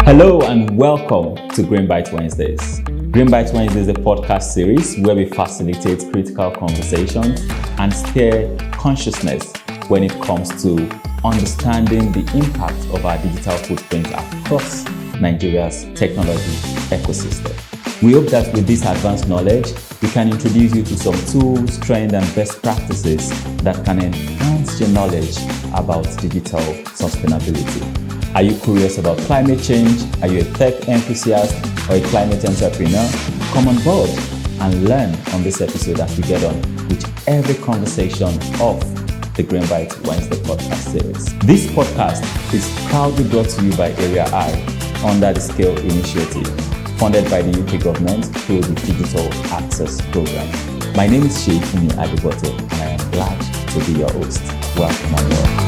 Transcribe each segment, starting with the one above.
Hello and welcome to GreenBytes Wednesdays. GreenBytes Wednesdays is a podcast series where we facilitate critical conversations and steer consciousness when it comes to understanding the impact of our digital footprint across Nigeria's technology ecosystem. We hope that with this advanced knowledge, we can introduce you to some tools, trends, and best practices that can enhance your knowledge about digital sustainability. Are you curious about climate change? Are you a tech enthusiast or a climate entrepreneur? Come on board and learn on this episode as we get on with every conversation of the GreenBytes Wednesday podcast series. This podcast is proudly brought to you by Area I under the Scale Initiative, funded by the UK government through the Digital Access Program. My name is Fumi Adebote and I am glad to be your host. Welcome on board.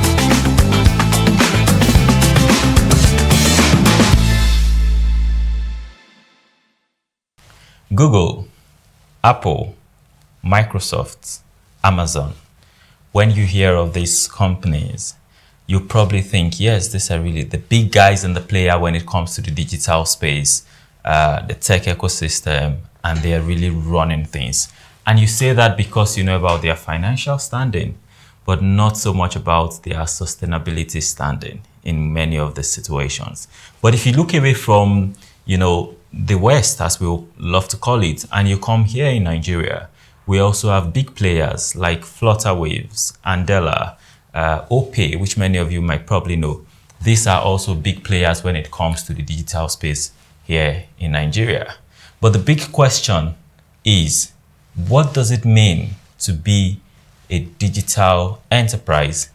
Google, Apple, Microsoft, Amazon. When you hear of these companies, you probably think, yes, these are really the big guys and the player when it comes to the digital space, the tech ecosystem, and they are really running things. And you say that because you know about their financial standing, but not so much about their sustainability standing in many of the situations. But if you look away from, the West, as we love to call it, and you come here in Nigeria, we also have big players like Flutterwaves, Andela, Opay, which many of you might probably know. These are also big players when it comes to the digital space here in Nigeria. But the big question is, what does it mean to be a digital enterprise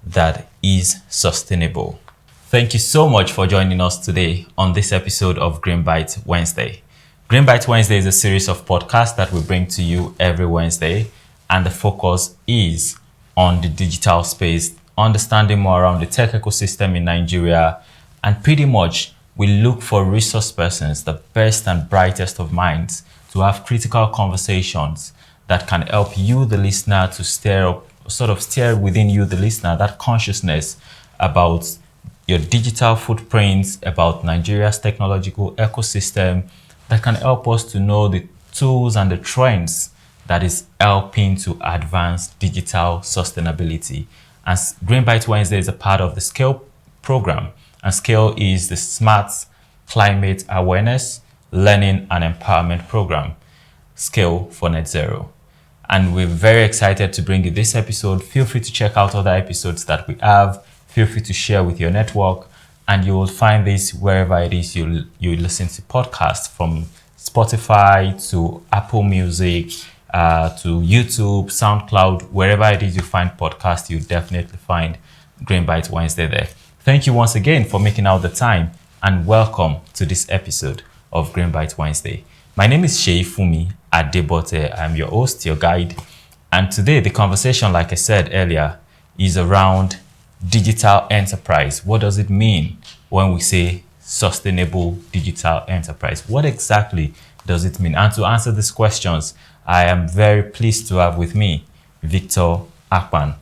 that is sustainable? Thank you so much for joining us today on this episode of GreenBytes Wednesday. GreenBytes Wednesday is a series of podcasts that we bring to you every Wednesday, and the focus is on the digital space, understanding more around the tech ecosystem in Nigeria, and pretty much we look for resource persons, the best and brightest of minds, to have critical conversations that can help you, the listener, to steer within you, the listener, that consciousness about your digital footprints, about Nigeria's technological ecosystem that can help us to know the tools and the trends that is helping to advance digital sustainability. And GreenBytes Wednesday is a part of the Scale program. And Scale is the Smart Climate Awareness, Learning and Empowerment Program, Scale for Net Zero. And we're very excited to bring you this episode. Feel free to check out other episodes that we have. Feel free to share with your network, and you will find this wherever it is you listen to podcasts, from Spotify to Apple Music to YouTube, SoundCloud, wherever it is you find podcasts, you definitely find GreenBytes Wednesday there. Thank you once again for making out the time, and welcome to this episode of GreenBytes Wednesday. My name is Fumi Adebote. I'm your host, your guide, and today the conversation, like I said earlier, is around digital enterprise. What does it mean when we say sustainable digital enterprise? What exactly does it mean? And to answer these questions, I am very pleased to have with me Victor Akpan.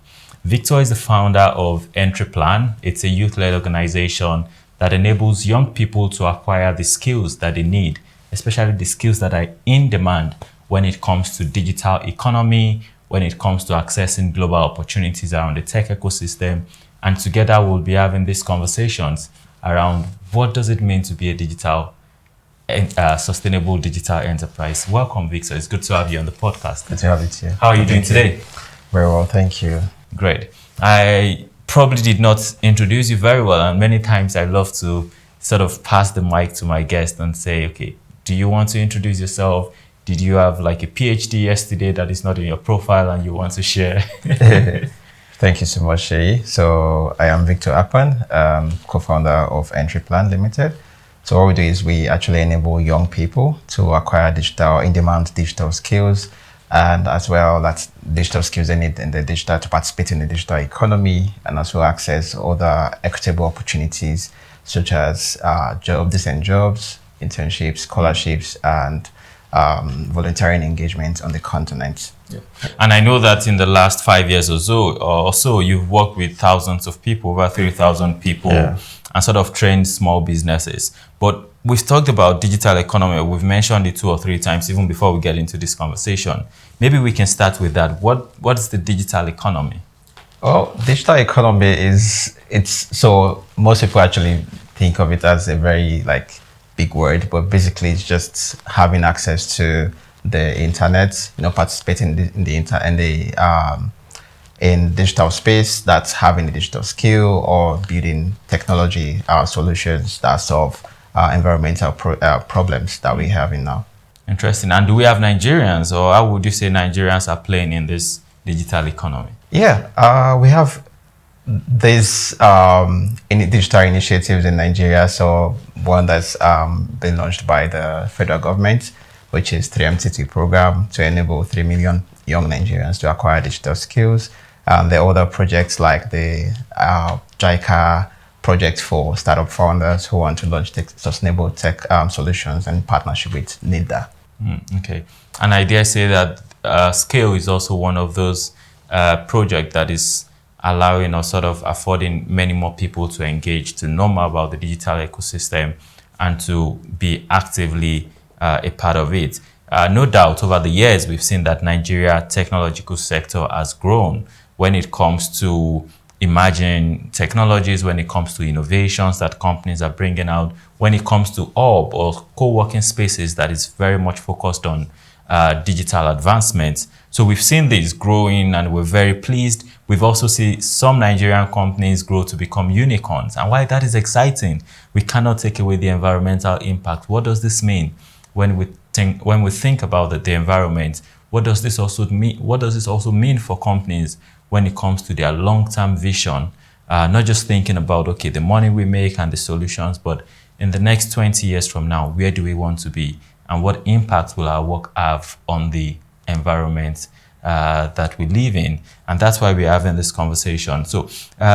Victor is the founder of Entry Plan. It's a youth-led organization that enables young people to acquire the skills that they need, especially the skills that are in demand when it comes to digital economy, when it comes to accessing global opportunities around the tech ecosystem. And together we'll be having these conversations around what does it mean to be a digital and sustainable digital enterprise. Welcome, Victor. It's good to have you on the podcast. Good to have you here. How are you doing today? Very well, thank you. Great. I probably did not introduce you very well, and many times I love to sort of pass the mic to my guest and say, okay, do you want to introduce yourself? Did you have like a PhD yesterday that is not in your profile and you want to share? Thank you so much, Shay. So I am Victor Akpan, co-founder of Entry Plan Limited. So what we do is we actually enable young people to acquire in-demand digital skills, and as well that digital skills they need in the digital to participate in the digital economy, and also access other equitable opportunities such as decent jobs, internships, scholarships, and volunteering engagement on the continent. Yeah. And I know that in the last 5 years or so, you've worked with thousands of people, over 3,000 people, and sort of trained small businesses. But we've talked about digital economy. We've mentioned it 2 or 3 times, even before we get into this conversation. Maybe we can start with that. What is the digital economy? Oh, digital economy so most people actually think of it as a very big word, but basically it's just having access to the internet, participating in digital space, that's having a digital skill or building technology solutions that solve environmental problems that we have in now. Interesting. And do we have Nigerians, or how would you say Nigerians are playing in this digital economy? Yeah, we have these digital initiatives in Nigeria. So one that's been launched by the federal government, which is 3MT2 program to enable 3 million young Nigerians to acquire digital skills. There are other projects like the JICA project for startup founders who want to launch sustainable tech solutions in partnership with NIDA. Okay. And I dare say that Scale is also one of those projects that is allowing or sort of affording many more people to engage, to know more about the digital ecosystem and to be actively a part of it. No doubt over the years, we've seen that Nigeria technological sector has grown when it comes to emerging technologies, when it comes to innovations that companies are bringing out, when it comes to hub or co-working spaces that is very much focused on digital advancements. So we've seen this growing and we're very pleased. We've also seen some Nigerian companies grow to become unicorns. And while that is exciting, we cannot take away the environmental impact. What does this mean when we think about the environment? What does this also mean? What does this also mean for companies when it comes to their long-term vision? Not just thinking about, okay, the money we make and the solutions, but in the next 20 years from now, where do we want to be? And what impact will our work have on the environment that we live in? And that's why we're having this conversation. So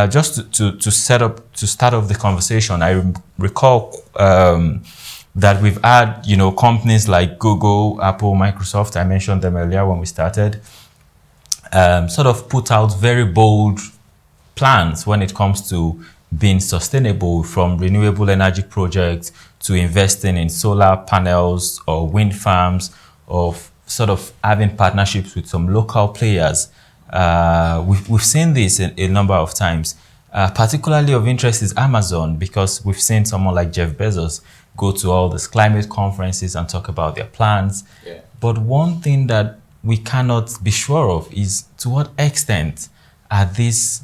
just to start off the conversation, I recall that we've had, companies like Google, Apple, Microsoft, I mentioned them earlier when we started, sort of put out very bold plans when it comes to being sustainable, from renewable energy projects to investing in solar panels or wind farms, or sort of having partnerships with some local players. We've seen this a number of times. Particularly of interest is Amazon, because we've seen someone like Jeff Bezos go to all these climate conferences and talk about their plans. Yeah. But one thing that we cannot be sure of is to what extent are these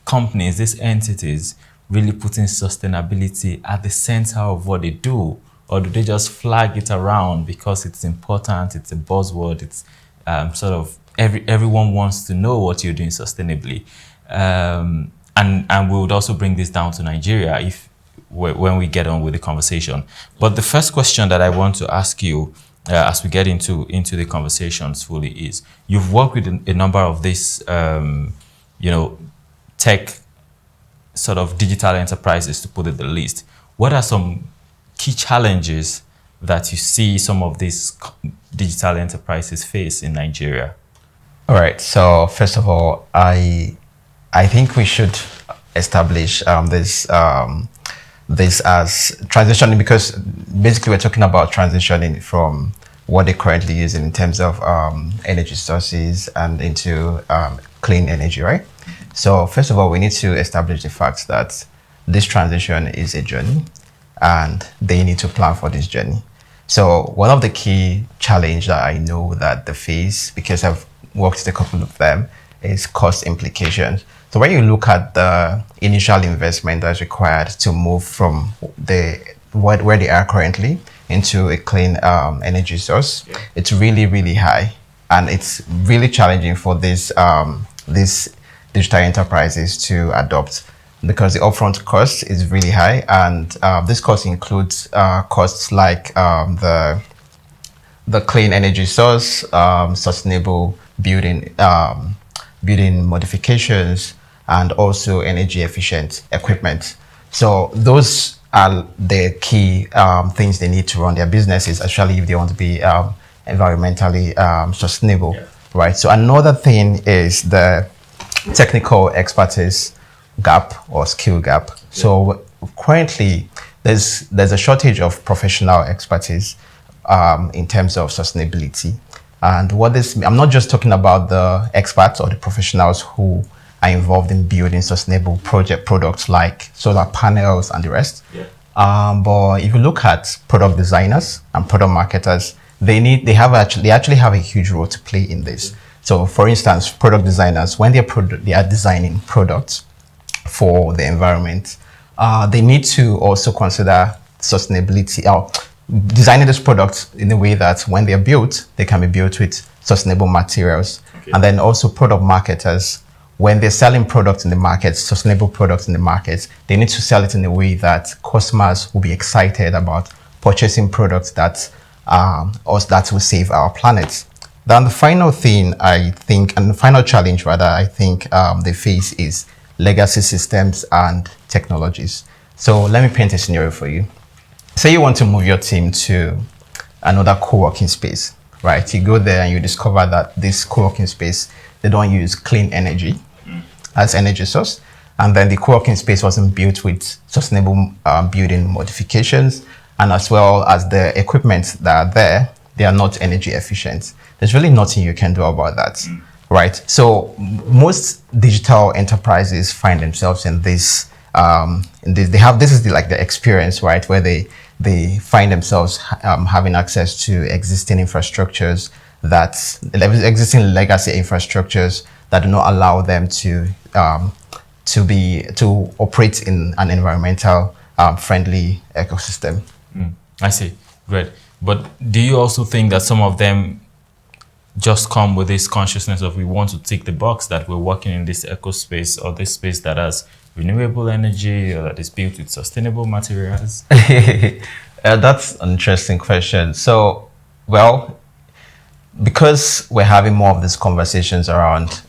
companies, these entities, really putting sustainability at the center of what they do? Or do they just flag it around because it's important, it's a buzzword, it's sort of everyone wants to know what you're doing sustainably? And we would also bring this down to Nigeria when we get on with the conversation. But the first question that I want to ask you as we get into the conversations fully is, you've worked with a number of these, tech sort of digital enterprises, to put it the least. What are some key challenges that you see some of these digital enterprises face in Nigeria? All right. So first of all, I think we should establish this as transitioning, because basically we're talking about transitioning from what they're currently using in terms of energy sources and into clean energy, right? So first of all, we need to establish the fact that this transition is a journey and they need to plan for this journey. So one of the key challenges that I know that they face, because I've worked with a couple of them, is cost implications. So when you look at the initial investment that's required to move from where they are currently into a clean energy source, it's really, really high. And it's really challenging for these digital enterprises to adopt, because the upfront cost is really high. And this cost includes costs like the clean energy source, sustainable building modifications, and also energy efficient equipment. So those are the key things they need to run their businesses, actually, if they want to be environmentally sustainable, right? So another thing is the technical expertise gap or skill gap. So currently, there's a shortage of professional expertise in terms of sustainability. And what this, I'm not just talking about the experts or the professionals who are involved in building sustainable products like solar panels and the rest. But if you look at product designers and product marketers, they actually have a huge role to play in this. So for instance, product designers, when they are designing products for the environment, they need to also consider sustainability, or designing these products in a way that when they're built, they can be built with sustainable materials. And then also product marketers, when they're selling products in the market, sustainable products in the market, they need to sell it in a way that customers will be excited about purchasing products that will save our planet. Then the final thing I think, and the final challenge rather, I think they face is legacy systems and technologies. So let me paint a scenario for you. Say you want to move your team to another co-working space, right? You go there and you discover that this co-working space, they don't use clean energy as energy source. And then the co-working space wasn't built with sustainable building modifications, and as well as the equipment that are there, they are not energy efficient. There's really nothing you can do about that, right? So most digital enterprises find themselves in this. This is the experience, right, where they find themselves having access to existing infrastructures, existing legacy infrastructures that do not allow them to operate in an environmental friendly ecosystem. I see. Great. But do you also think that some of them just come with this consciousness of we want to tick the box that we're working in this eco space or this space that has renewable energy or that is built with sustainable materials? That's an interesting question. So, well, because we're having more of these conversations around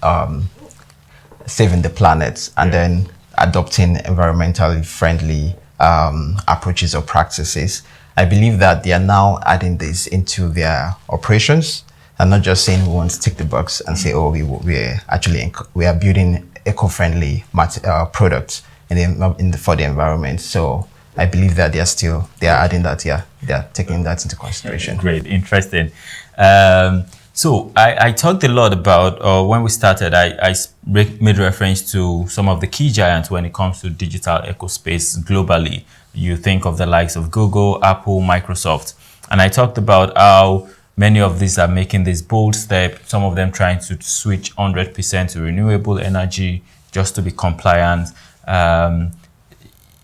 saving the planet and then adopting environmentally friendly approaches or practices, I believe that they are now adding this into their operations and not just saying we want to tick the box and say, oh, we are building eco-friendly products for the environment. So I believe that they are adding that, they are taking that into consideration. Great, interesting. So I talked a lot about, when we started, I made reference to some of the key giants when it comes to digital ecospace globally. You think of the likes of Google, Apple, Microsoft. And I talked about how many of these are making this bold step, some of them trying to switch 100% to renewable energy just to be compliant. And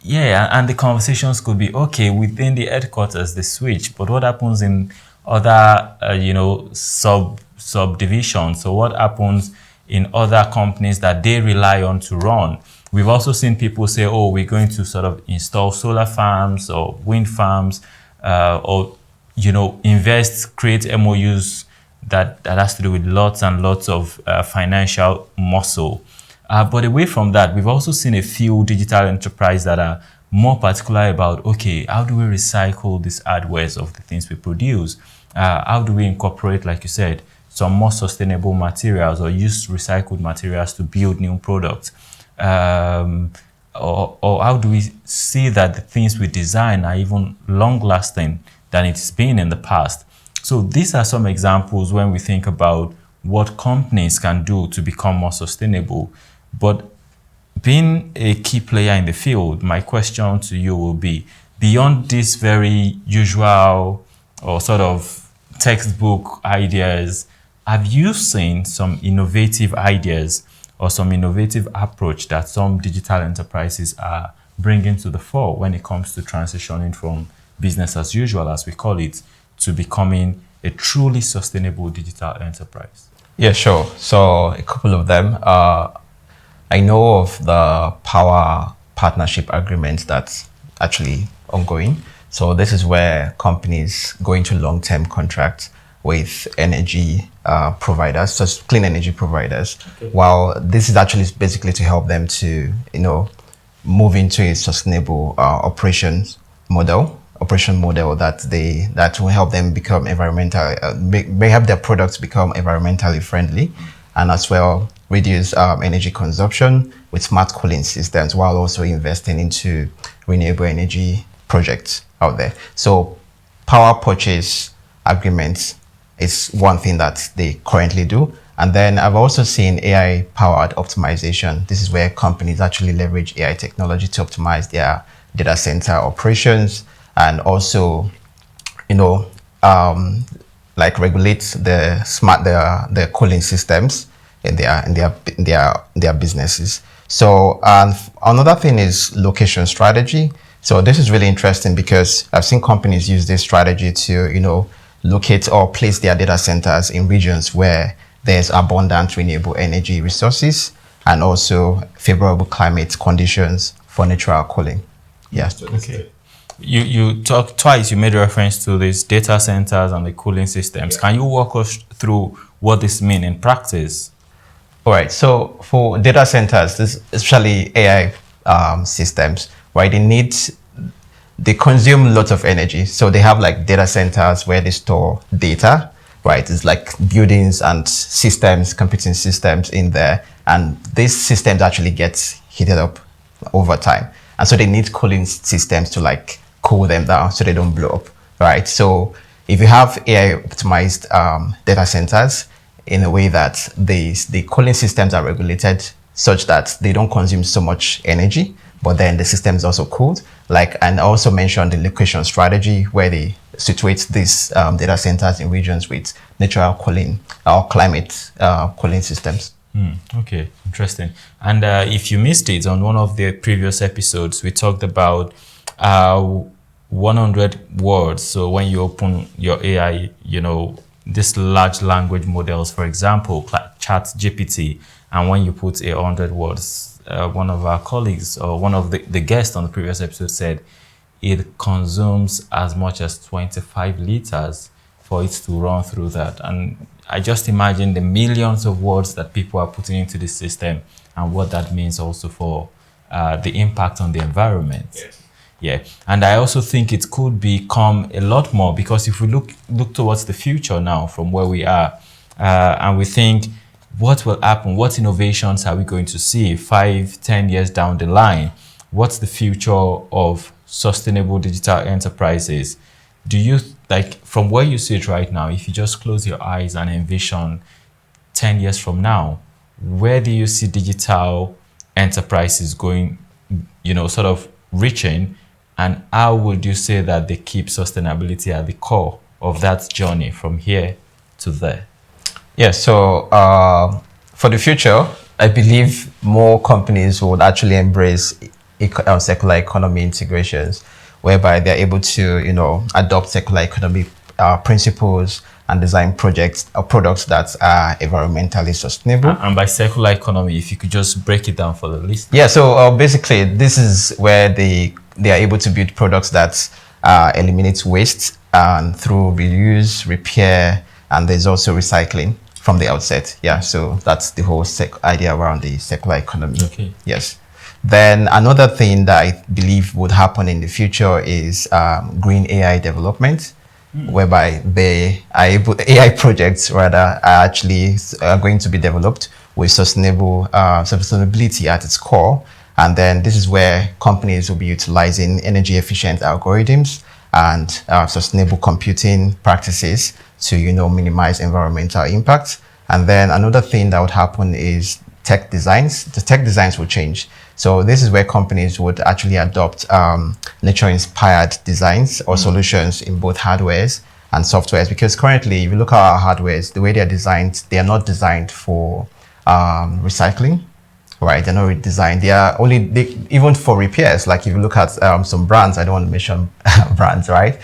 the conversations could be, okay, within the headquarters, they switch, but what happens in other, subdivisions? So what happens in other companies that they rely on to run? We've also seen people say, oh, we're going to sort of install solar farms or wind farms, or invest, create MOUs that has to do with lots and lots of financial muscle. But away from that, we've also seen a few digital enterprises that are more particular about, okay, how do we recycle these hardwares of the things we produce? How do we incorporate, like you said, some more sustainable materials or use recycled materials to build new products? Or how do we see that the things we design are even long-lasting than it's been in the past? So these are some examples when we think about what companies can do to become more sustainable. But being a key player in the field, my question to you will be, beyond these very usual or sort of textbook ideas, have you seen some innovative ideas or some innovative approach that some digital enterprises are bringing to the fore when it comes to transitioning from business as usual, as we call it, to becoming a truly sustainable digital enterprise? Yeah, sure. So a couple of them. I know of the power partnership agreement that's actually ongoing. So this is where companies go into long-term contracts with energy providers, such clean energy providers. Okay. While this is actually basically to help them to, move into a sustainable operation model that will help them become environmental, may help their products become environmentally friendly, and as well reduce energy consumption with smart cooling systems, while also investing into renewable energy projects out there. So power purchase agreements is one thing that they currently do. And then I've also seen AI powered optimization. This is where companies actually leverage AI technology to optimize their data center operations, and also, like regulate the cooling systems in their businesses. So another thing is location strategy. So this is really interesting because I've seen companies use this strategy to locate or place their data centers in regions where there's abundant renewable energy resources and also favorable climate conditions for natural cooling. Yes. Okay. You talked twice, you made reference to these data centers and the cooling systems. Can you walk us through what this means in practice? All right. So for data centers, especially AI systems, right, they consume lots of energy. So they have like data centers where they store data, right? It's like buildings and systems, computing systems in there. And these systems actually get heated up over time. And so they need cooling systems to like cool them down so they don't blow up, right? So if you have AI optimized data centers in a way that the cooling systems are regulated such that they don't consume so much energy, but then the system is also cooled. And I also mentioned the location strategy where they situate these data centers in regions with natural cooling or climate cooling systems. Okay, interesting. And if you missed it, on one of the previous episodes, we talked about 100 words. So when you open your AI, these large language models, for example, ChatGPT, and when you put 100 words, one of our colleagues or one of the guests on the previous episode said it consumes as much as 25 liters for it to run through that. And I just imagine the millions of words that people are putting into the system and what that means also for the impact on the environment. Yes. Yeah, and I also think it could become a lot more, because if we look towards the future now from where we are, and we think, what will happen? What innovations are we going to see 5-10 years down the line? What's the future of sustainable digital enterprises? Do you, from where you see it right now, if you just close your eyes and envision 10 years from now, where do you see digital enterprises going, sort of reaching? And how would you say that they keep sustainability at the core of that journey from here to there? Yeah, so for the future, I believe more companies would actually embrace circular economy integrations, whereby they're able to, adopt circular economy principles and design projects or products that are environmentally sustainable. And by circular economy, if you could just break it down for the listener. Yeah, so basically, this is where they are able to build products that eliminate waste and through reuse, repair, and there's also recycling from the outset. Yeah, so that's the whole idea around the circular economy. Okay. Yes. Then another thing that I believe would happen in the future is green AI development, whereby AI projects rather are actually going to be developed with sustainability at its core. And then this is where companies will be utilizing energy efficient algorithms and sustainable computing practices to minimize environmental impact. And then another thing that would happen is tech designs. The tech designs will change. So this is where companies would actually adopt nature-inspired designs or solutions in both hardwares and softwares. Because currently, if you look at our hardwares, the way they are designed, they are not designed for recycling, right? They're not designed. They are even for repairs. Like if you look at some brands, I don't want to mention brands, right?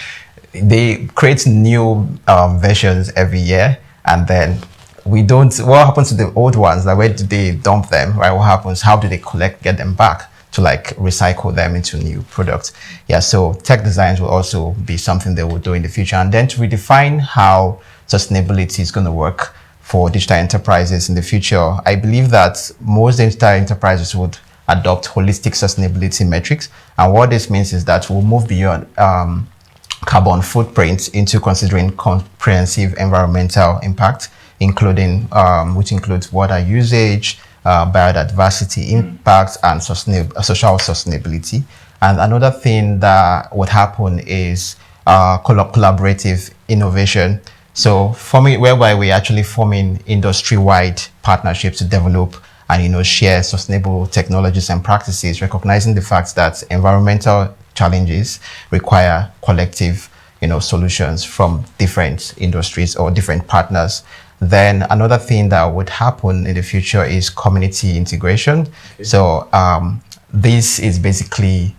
They create new versions every year, and then what happens to the old ones? Like, where do they dump them, right? What happens? How do they get them back to recycle them into new products? Yeah, so tech designs will also be something they will do in the future. And then to redefine how sustainability is going to work for digital enterprises in the future, I believe that most digital enterprises would adopt holistic sustainability metrics. And what this means is that we'll move beyond carbon footprint into considering comprehensive environmental impact, including which includes water usage, biodiversity impact, and social sustainability. And another thing that would happen is collaborative innovation. So forming, whereby we're actually forming industry-wide partnerships to develop and share sustainable technologies and practices, recognizing the fact that environmental challenges require collective solutions from different industries or different partners. Then another thing that would happen in the future is community integration. Okay. So this is basically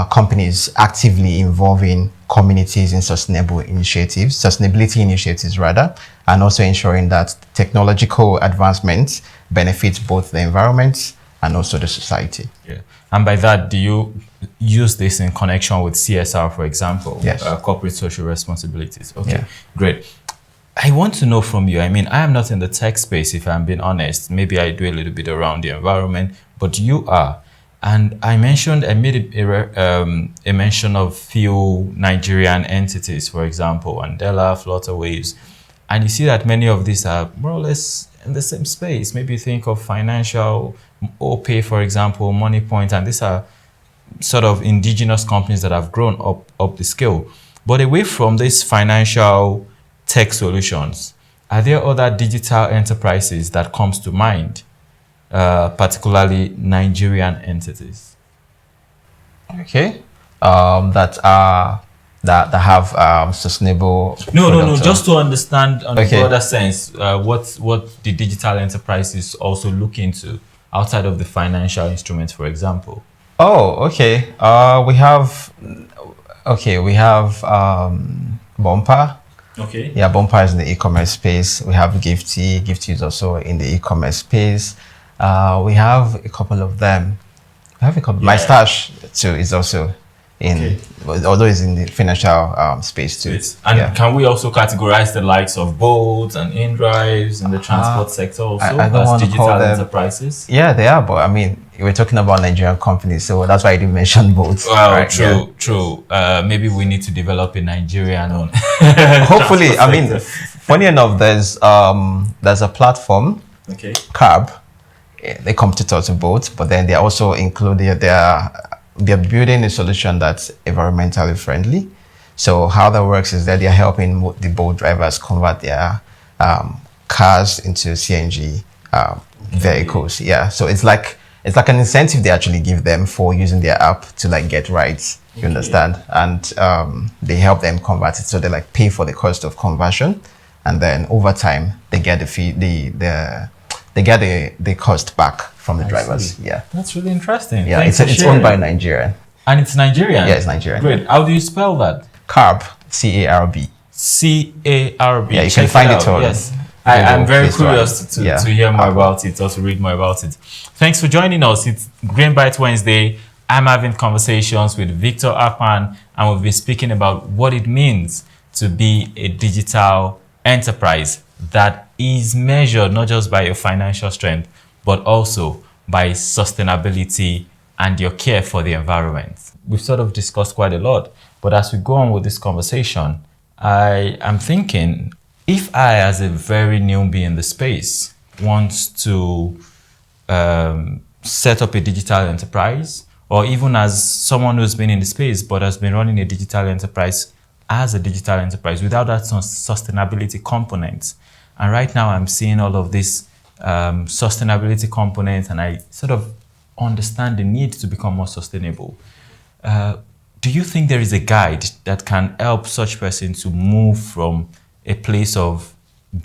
companies actively involving communities in sustainability initiatives rather, and also ensuring that technological advancements benefit both the environment and also the society. Yeah. And by that, do you use this in connection with CSR, for example? Yes. Corporate social responsibilities. Okay, yeah. Great. I want to know from you, I mean, I am not in the tech space, if I'm being honest. Maybe I do a little bit around the environment, but you are. And I made a mention of few Nigerian entities, for example, Andela, Flutterwaves. And you see that many of these are more or less in the same space. Maybe you think of financial, OPay, for example, MoneyPoint, and these are sort of indigenous companies that have grown up the scale. But away from these financial tech solutions, are there other digital enterprises that comes to mind? Particularly Nigerian entities. Okay, that have sustainable. No. Just to understand on a broader sense, what the digital enterprises also look into outside of the financial instruments, for example. Oh, okay. We have Bumper. Okay. Yeah, Bumper is in the e-commerce space. We have Gifty. Gifty is also in the e-commerce space. We have a couple of them. We have a couple. Yeah. My Stash too is also in, although it's in the financial space too. And can we also categorize the likes of Bolt and InDrives in the transport sector also as digital enterprises? Yeah, they are. But I mean, we're talking about Nigerian companies, so that's why I didn't mention Bolt. Well, right? True. Maybe we need to develop a Nigerian one. Hopefully, I mean, funny enough, there's a platform, Carb. They competitor to Bolt, but then they're also included. They're building a solution that's environmentally friendly. So how that works is that they're helping the Bolt drivers convert their cars into CNG vehicles. Yeah. So it's like an incentive they actually give them for using their app to get rides. You understand? And they help them convert it. So they pay for the cost of conversion, and then over time they get the fee, they get the cost back from the drivers. See. Yeah, that's really interesting. Yeah, it's owned by Nigerian. And it's Nigerian? Yeah, it's Nigerian. Great. How do you spell that? Carb, C-A-R-B. C-A-R-B. Yeah, you can find it on. Yes. I'm very curious to hear more about it or to read more about it. Thanks for joining us. It's GreenBytes Wednesday. I'm having conversations with Victor Akpan, and we've been speaking about what it means to be a digital enterprise that is measured not just by your financial strength, but also by sustainability and your care for the environment. We've sort of discussed quite a lot, but as we go on with this conversation, I am thinking, if I, as a very newbie in the space, want to set up a digital enterprise, or even as someone who's been in the space but has been running a digital enterprise as a digital enterprise without that sustainability component, and right now I'm seeing all of these sustainability components, and I sort of understand the need to become more sustainable. Do you think there is a guide that can help such person to move from a place of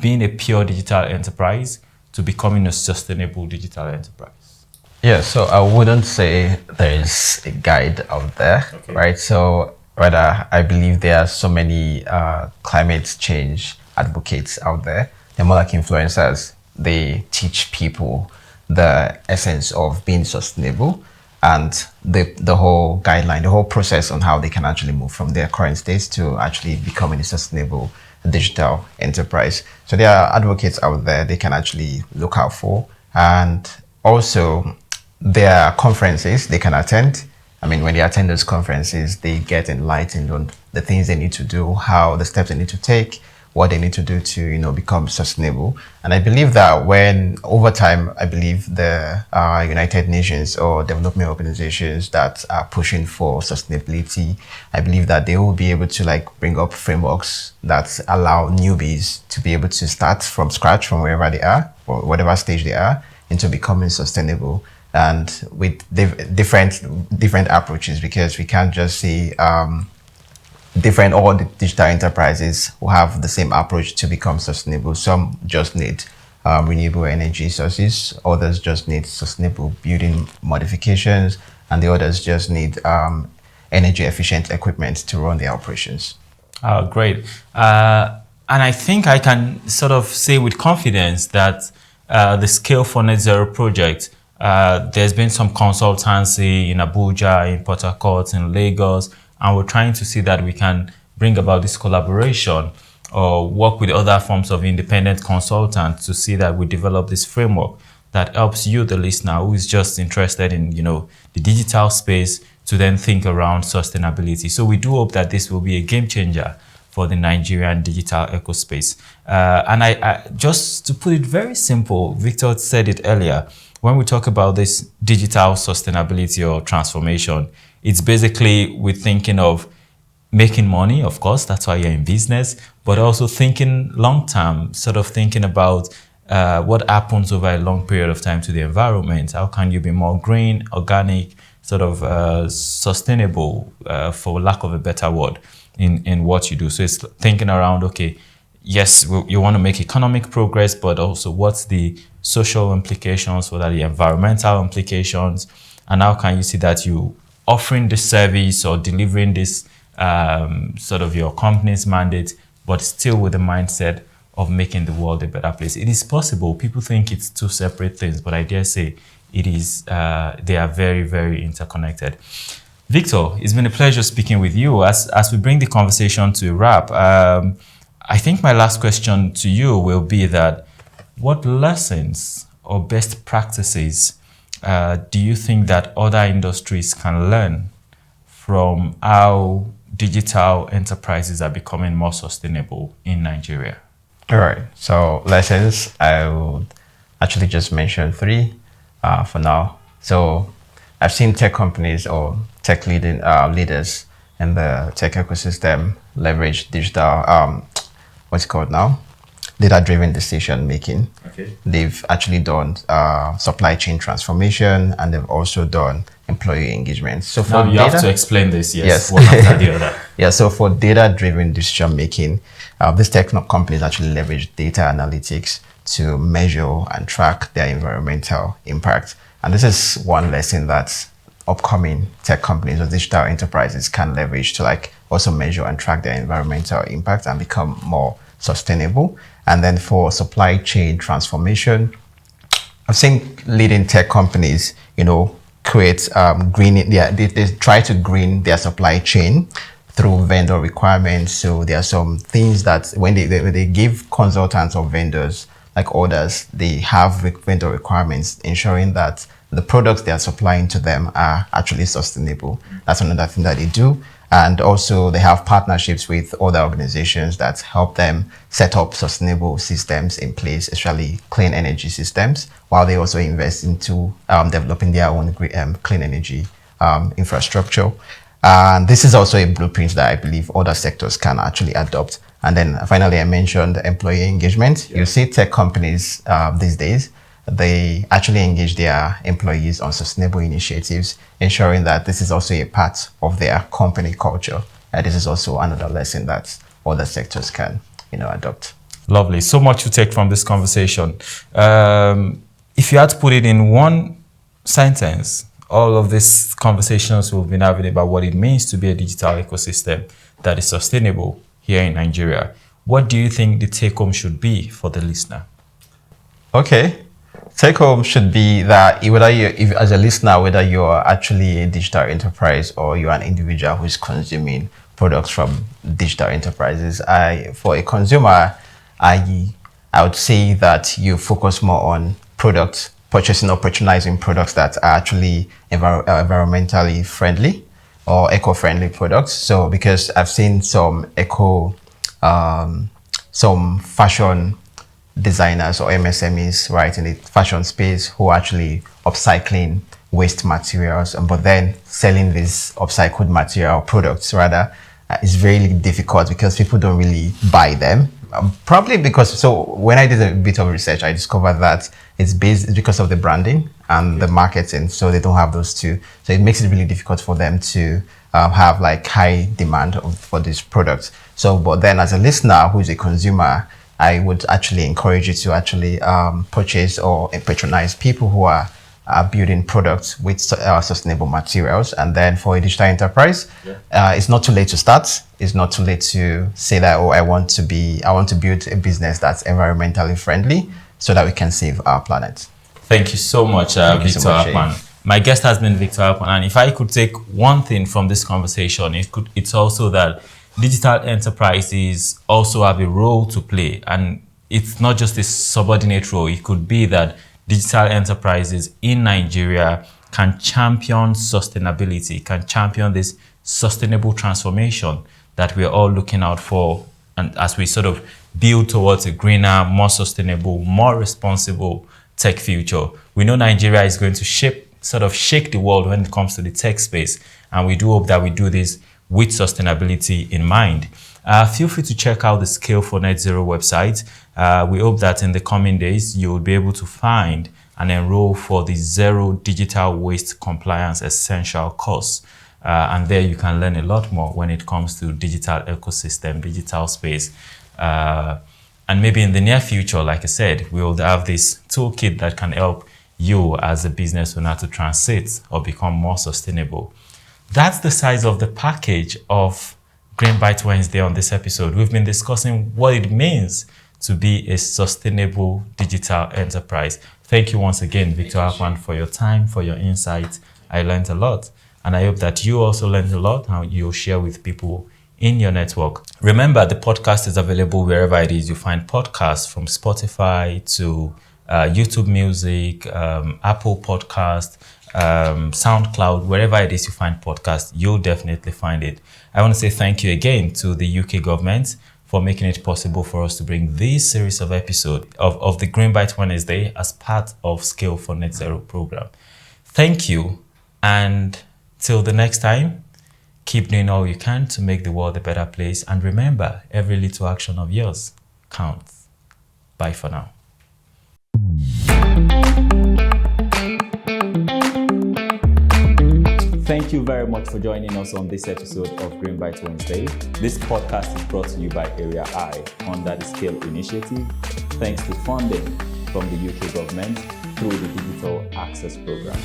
being a pure digital enterprise to becoming a sustainable digital enterprise? Yeah, so I wouldn't say there is a guide out there, right? So rather, I believe there are so many climate change advocates out there. They're more like influencers. They teach people the essence of being sustainable and the whole guideline, the whole process on how they can actually move from their current states to actually becoming a sustainable digital enterprise. So there are advocates out there they can actually look out for. And also, there are conferences they can attend. I mean, when they attend those conferences, they get enlightened on the things they need to do, how the steps they need to take, what they need to do to, become sustainable. And I believe that when over time, I believe the United Nations or development organizations that are pushing for sustainability, I believe that they will be able to bring up frameworks that allow newbies to be able to start from scratch from wherever they are or whatever stage they are into becoming sustainable. And with different approaches, because we can't just say all the digital enterprises will have the same approach to become sustainable. Some just need renewable energy sources, others just need sustainable building modifications, and the others just need energy efficient equipment to run their operations. Great. And I think I can sort of say with confidence that the Scale for Net Zero project, there's been some consultancy in Abuja, in Port Harcourt, in Lagos, and we're trying to see that we can bring about this collaboration or work with other forms of independent consultants to see that we develop this framework that helps you, the listener, who is just interested in, the digital space to then think around sustainability. So we do hope that this will be a game changer for the Nigerian digital ecospace. And I just to put it very simple, Victor said it earlier, when we talk about this digital sustainability or transformation, it's basically we're thinking of making money, of course, that's why you're in business, but also thinking long-term, sort of thinking about what happens over a long period of time to the environment. How can you be more green, organic, sort of sustainable, for lack of a better word, in what you do. So it's thinking around, okay, yes, you want to make economic progress, but also what's the social implications, what are the environmental implications, and how can you see that you offering this service or delivering this sort of your company's mandate, but still with the mindset of making the world a better place. It is possible. People think it's two separate things, but I dare say it is. They are very, very interconnected. Victor, it's been a pleasure speaking with you. As we bring the conversation to a wrap, I think my last question to you will be that what lessons or best practices do you think that other industries can learn from how digital enterprises are becoming more sustainable in Nigeria? All right. So lessons, I would actually just mention three for now. So I've seen tech companies or tech leaders in the tech ecosystem leverage digital, what's it called now? Data-driven decision making. Okay. They've actually done supply chain transformation, and they've also done employee engagement. So for now you have to explain this, yes. one after the other. Yeah, so for data-driven decision making, these tech companies actually leverage data analytics to measure and track their environmental impact. And this is one lesson that upcoming tech companies or digital enterprises can leverage to also measure and track their environmental impact and become more sustainable. And then for supply chain transformation, I've seen leading tech companies, create greening. They try to green their supply chain through vendor requirements. So there are some things that when they give consultants or vendors like orders, they have vendor requirements ensuring that the products they are supplying to them are actually sustainable. That's another thing that they do. And also they have partnerships with other organizations that help them set up sustainable systems in place, especially clean energy systems, while they also invest into developing their own clean energy infrastructure. And this is also a blueprint that I believe other sectors can actually adopt. And then finally, I mentioned employee engagement. Yeah. You see tech companies these days, they actually engage their employees on sustainable initiatives, ensuring that this is also a part of their company culture. And this is also another lesson that other sectors can, adopt. Lovely. So much to take from this conversation. If you had to put it in one sentence, all of these conversations we've been having about what it means to be a digital ecosystem that is sustainable here in Nigeria, what do you think the take-home should be for the listener? Okay. Take-home should be that if as a listener, whether you're actually a digital enterprise or you're an individual who is consuming products from digital enterprises, for a consumer, I would say that you focus more on product purchasing or patronizing products that are actually environmentally friendly or eco-friendly products. So because I've seen some some fashion designers or MSMEs, right, in the fashion space who are actually upcycling waste materials, but then selling these upcycled material products rather is very difficult because people don't really buy them. Probably because, so when I did a bit of research, I discovered that it's because of the branding and the marketing. So they don't have those two. So it makes it really difficult for them to have like high demand for these products. So, but then as a listener who is a consumer, I would actually encourage you to actually purchase or patronize people who are building products with sustainable materials. And then for a digital enterprise, it's not too late to start. It's not too late to say that, oh, I want to build a business that's environmentally friendly so that we can save our planet. Thank you so much, Victor Akpan. My guest has been Victor Akpan, and if I could take one thing from this conversation, it's also that digital enterprises also have a role to play, and it's not just a subordinate role. It could be that digital enterprises in Nigeria can champion sustainability, can champion this sustainable transformation that we're all looking out for, and as we sort of build towards a greener, more sustainable, more responsible tech future. We know Nigeria is going to shake the world when it comes to the tech space, and we do hope that we do this with sustainability in mind. Feel free to check out the Scale for Net Zero website. We hope that in the coming days, you will be able to find and enroll for the Zero Digital Waste Compliance Essential course. And there you can learn a lot more when it comes to digital ecosystem, digital space. And maybe in the near future, like I said, we will have this toolkit that can help you as a business owner to transit or become more sustainable. That's the size of the package of GreenBytes Wednesday on this episode. We've been discussing what it means to be a sustainable digital enterprise. Thank you once again, Victor Akpan, for your time, for your insights. I learned a lot, and I hope that you also learned a lot and you'll share with people in your network. Remember, the podcast is available wherever it is you find podcasts, from Spotify to YouTube Music, Apple Podcast, SoundCloud, wherever it is you find podcasts, you'll definitely find it. I want to say thank you again to the UK government for making it possible for us to bring this series of episodes of the GreenBytes Wednesday as part of Scale for Net Zero program. Thank you, and till the next time, keep doing all you can to make the world a better place, and remember, every little action of yours counts. Bye for now. Thank you very much for joining us on this episode of GreenBytes Wednesday. This podcast is brought to you by Area I under the Scale Initiative, thanks to funding from the UK government through the Digital Access Program.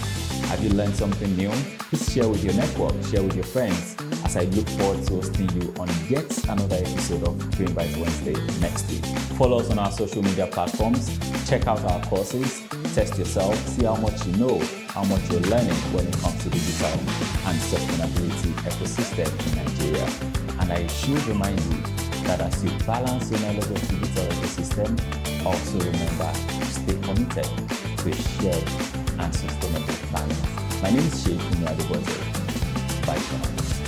Have you learned something new? Please share with your network, share with your friends, as I look forward to hosting you on yet another episode of GreenBytes Wednesday next week. Follow us on our social media platforms, check out our courses, test yourself, see how much you know, how much you're learning when it comes to digital and sustainability ecosystem in Nigeria. And I should remind you that as you balance your knowledge of digital ecosystem, also remember to stay committed to a shared and sustainable planet. My name is Sheikh Adebote. Bye for now.